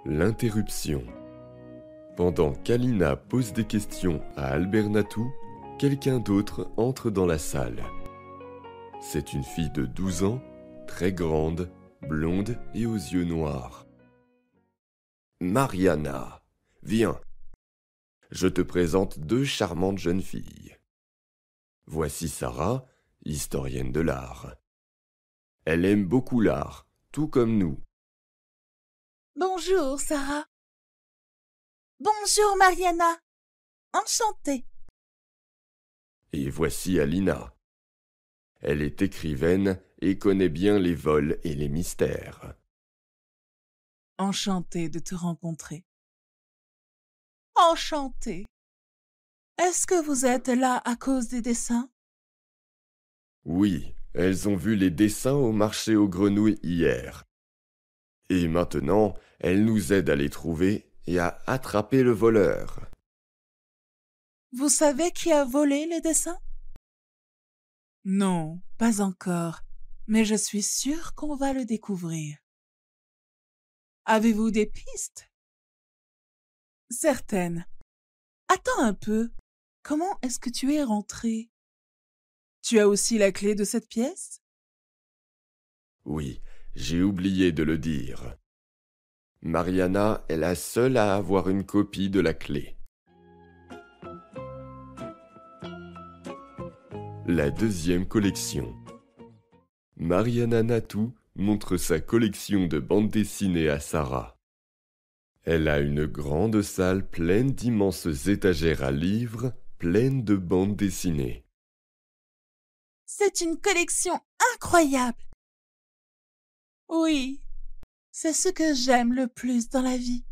L'interruption. Pendant qu'Alina pose des questions à Albert Natou, quelqu'un d'autre entre dans la salle. C'est une fille de 12 ans, très grande, blonde et aux yeux noirs. Mariana, viens. Je te présente deux charmantes jeunes filles. Voici Sarah, historienne de l'art. Elle aime beaucoup l'art, tout comme nous. Bonjour, Sarah. Bonjour, Mariana. Enchantée. Et voici Alina. Elle est écrivaine et connaît bien les vols et les mystères. Enchantée de te rencontrer. Enchantée. Est-ce que vous êtes là à cause des dessins? Oui, elles ont vu les dessins au marché aux grenouilles hier. Et maintenant, elles nous aident à les trouver et à attraper le voleur. Vous savez qui a volé les dessins? Non, pas encore, mais je suis sûre qu'on va le découvrir. Avez-vous des pistes? Certaines. Attends un peu. Comment est-ce que tu es rentrée? Tu as aussi la clé de cette pièce? Oui, j'ai oublié de le dire. Mariana est la seule à avoir une copie de la clé. La deuxième collection. Mariana Natou montre sa collection de bandes dessinées à Sarah. Elle a une grande salle pleine d'immenses étagères à livres, pleines de bandes dessinées. C'est une collection incroyable. Oui, c'est ce que j'aime le plus dans la vie.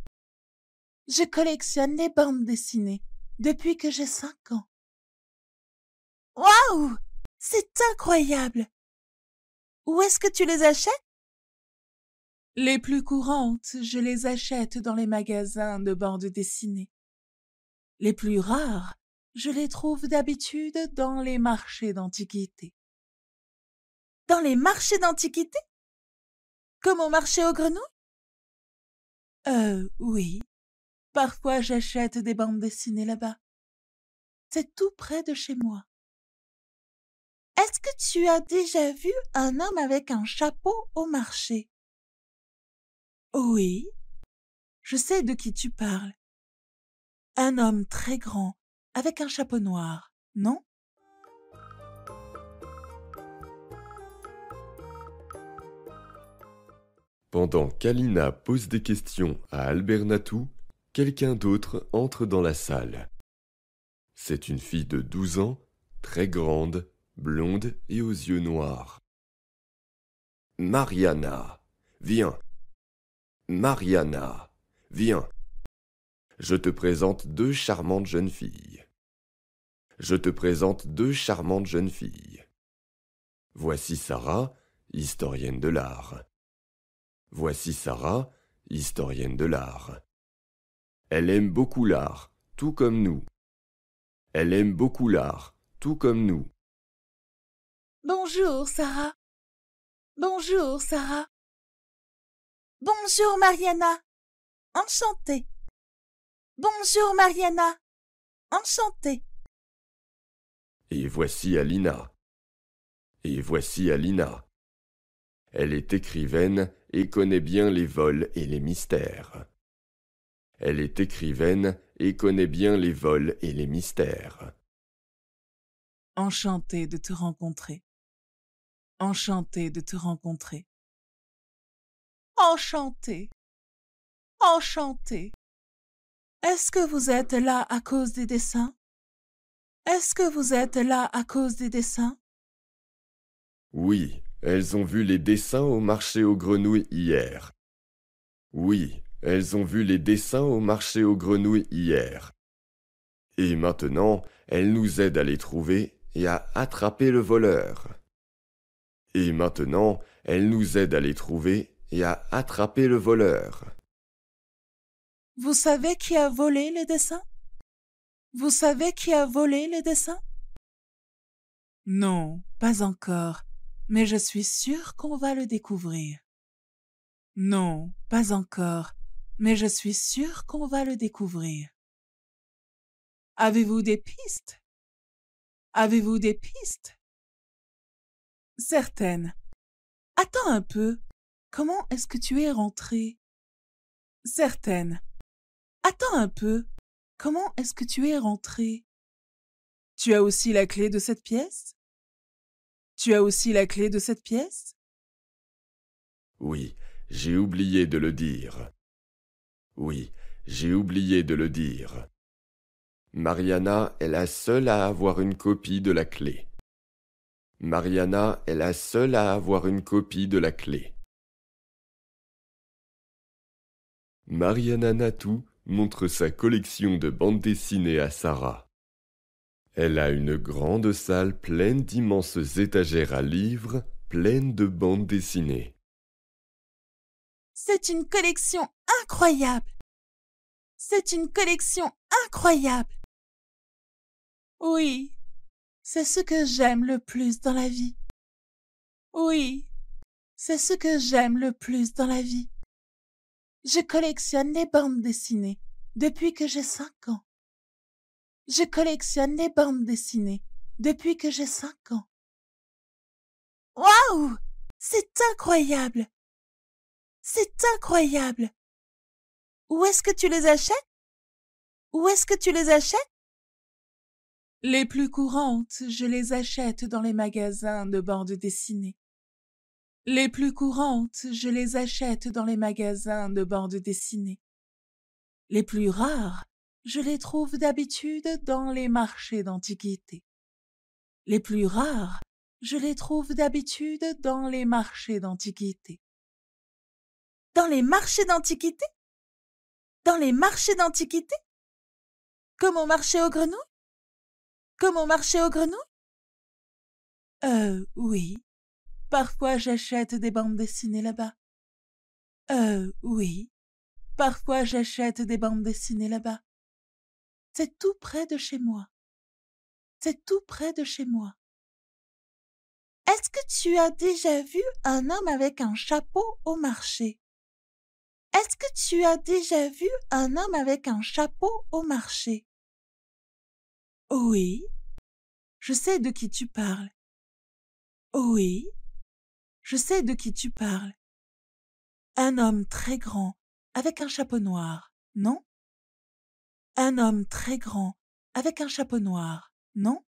Je collectionne les bandes dessinées depuis que j'ai 5 ans. Waouh! C'est incroyable! Où est-ce que tu les achètes? Les plus courantes, je les achète dans les magasins de bandes dessinées. Les plus rares, je les trouve d'habitude dans les marchés d'antiquités. Dans les marchés d'antiquités? Comme au marché aux grenouilles? Oui. Parfois j'achète des bandes dessinées là-bas. C'est tout près de chez moi. Est-ce que tu as déjà vu un homme avec un chapeau au marché? Oui, je sais de qui tu parles. Un homme très grand, avec un chapeau noir, non? Pendant qu'Alina pose des questions à Albert Natou, quelqu'un d'autre entre dans la salle. C'est une fille de 12 ans, très grande, blonde et aux yeux noirs. Mariana, viens. Mariana, viens. Je te présente deux charmantes jeunes filles. Je te présente deux charmantes jeunes filles. Voici Sarah, historienne de l'art. Voici Sarah, historienne de l'art. Elle aime beaucoup l'art, tout comme nous. Elle aime beaucoup l'art, tout comme nous. Bonjour, Sarah. Bonjour, Sarah. Bonjour, Mariana. Enchantée. Bonjour, Mariana. Enchantée. Et voici Alina. Et voici Alina. Elle est écrivaine et connaît bien les vols et les mystères. Elle est écrivaine et connaît bien les vols et les mystères. Enchantée de te rencontrer. Enchantée de te rencontrer. Enchantée. Enchantée. Est-ce que vous êtes là à cause des dessins? Est-ce que vous êtes là à cause des dessins? Oui, elles ont vu les dessins au marché aux grenouilles hier. Oui, elles ont vu les dessins au marché aux grenouilles hier. Et maintenant, elles nous aident à les trouver et à attraper le voleur. Et maintenant, elles nous aident à les trouver et à attraper le voleur. Vous savez qui a volé les dessins? Vous savez qui a volé les dessins? Non, pas encore, mais je suis sûre qu'on va le découvrir. Non, pas encore, mais je suis sûre qu'on va le découvrir. Avez-vous des pistes? Avez-vous des pistes? Certaines. Attends un peu. Comment est-ce que tu es rentrée? Certaines. Attends un peu. Comment est-ce que tu es rentrée? Tu as aussi la clé de cette pièce? Tu as aussi la clé de cette pièce? Oui, j'ai oublié de le dire. Oui, j'ai oublié de le dire. Mariana est la seule à avoir une copie de la clé. Mariana est la seule à avoir une copie de la clé. Mariana Natou montre sa collection de bandes dessinées à Sarah. Elle a une grande salle pleine d'immenses étagères à livres, pleines de bandes dessinées. C'est une collection incroyable! C'est une collection incroyable! Oui, c'est ce que j'aime le plus dans la vie. Oui, c'est ce que j'aime le plus dans la vie. Je collectionne les bandes dessinées depuis que j'ai 5 ans. Je collectionne les bandes dessinées depuis que j'ai 5 ans. Waouh! C'est incroyable! C'est incroyable! Où est-ce que tu les achètes? Où est-ce que tu les achètes? Les plus courantes, je les achète dans les magasins de bandes dessinées. Les plus courantes, je les achète dans les magasins de bandes dessinées. Les plus rares, je les trouve d'habitude dans les marchés d'antiquités. Les plus rares, je les trouve d'habitude dans les marchés d'antiquités. Dans les marchés d'antiquités? Dans les marchés d'antiquités? Comme au marché aux grenouilles? Comme au marché aux grenouilles? Oui. Parfois j'achète des bandes dessinées là-bas. Oui. Parfois j'achète des bandes dessinées là-bas. C'est tout près de chez moi. C'est tout près de chez moi. Est-ce que tu as déjà vu un homme avec un chapeau au marché? Est-ce que tu as déjà vu un homme avec un chapeau au marché? Oui. Je sais de qui tu parles. Oui. Je sais de qui tu parles. Un homme très grand avec un chapeau noir, non? Un homme très grand avec un chapeau noir, non?